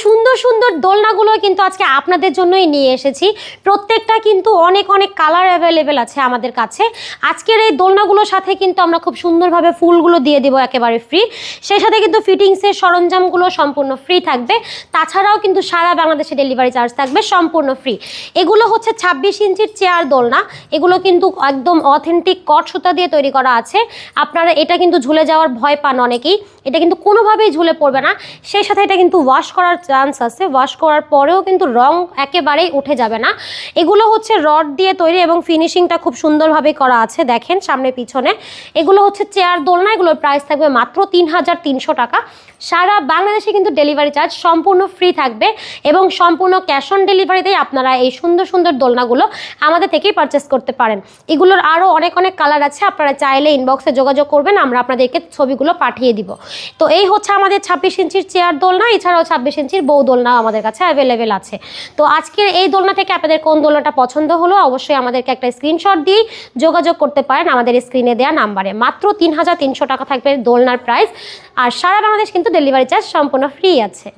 সুন্দর সুন্দর দোলনাগুলো কিন্তু আজকে আপনাদের জন্যই নিয়ে এসেছি। প্রত্যেকটা কিন্তু অনেক অনেক কালার অ্যাভেলেবেল আছে আমাদের কাছে। আজকের এই দোলনাগুলোর সাথে কিন্তু আমরা খুব সুন্দরভাবে ফুলগুলো দিয়ে দেবো একেবারে ফ্রি। সেই সাথে কিন্তু ফিটিংসের সরঞ্জামগুলো সম্পূর্ণ ফ্রি থাকবে। তাছাড়াও কিন্তু সারা বাংলাদেশে ডেলিভারি চার্জ থাকবে সম্পূর্ণ ফ্রি। এগুলো হচ্ছে 26 ইঞ্চির চেয়ার দোলনা। এগুলো কিন্তু একদম অথেন্টিক কট সুতা দিয়ে তৈরি করা আছে। আপনারা এটা কিন্তু ঝুলে যাওয়ার ভয় পান অনেকেই, এটা কিন্তু কোনোভাবেই ঝুলে পড়বে না। সেই সাথে এটা কিন্তু ওয়াশ করার চান্স আছে, ওয়াশ করার পরেও কিন্তু রং একেবারেই উঠে যাবে না। এগুলো হচ্ছে রড দিয়ে তৈরি এবং ফিনিশিংটা খুব সুন্দরভাবে করা আছে, দেখেন সামনে পিছনে। এগুলো হচ্ছে চেয়ার দোলনা, এগুলোর প্রাইস থাকবে মাত্র 3300 টাকা। সারা বাংলাদেশে কিন্তু ডেলিভারি চার্জ সম্পূর্ণ ফ্রি থাকবে এবং সম্পূর্ণ ক্যাশ অন ডেলিভারিতেই আপনারা এই সুন্দর সুন্দর দোলনাগুলো আমাদের থেকেই পারচেস করতে পারেন। এগুলোর আরও অনেক অনেক কালার আছে, আপনারা চাইলে ইনবক্সে যোগাযোগ করবেন, আমরা আপনাদেরকে ছবিগুলো পাঠিয়ে দিব। তো এই হচ্ছে আমাদের 26 ইঞ্চির চেয়ার দোলনা, এছাড়াও 26 ইঞ্চির বউ দোলনা আমাদের কাছে অ্যাভেলেবেল আছে। তো আজকের এই দোলনা থেকে আপনাদের কোন দোলনাটা পছন্দ হলো অবশ্যই আমাদেরকে একটা স্ক্রিনশট দিয়ে যোগাযোগ করতে পারেন আমাদের স্ক্রিনে দেওয়া নাম্বারে। মাত্র 3300 টাকা থাকবে দোলনার প্রাইস, আর সারা বাংলাদেশ কিন্তু ডেলিভারি চার্জ সম্পূর্ণ ফ্রি আছে।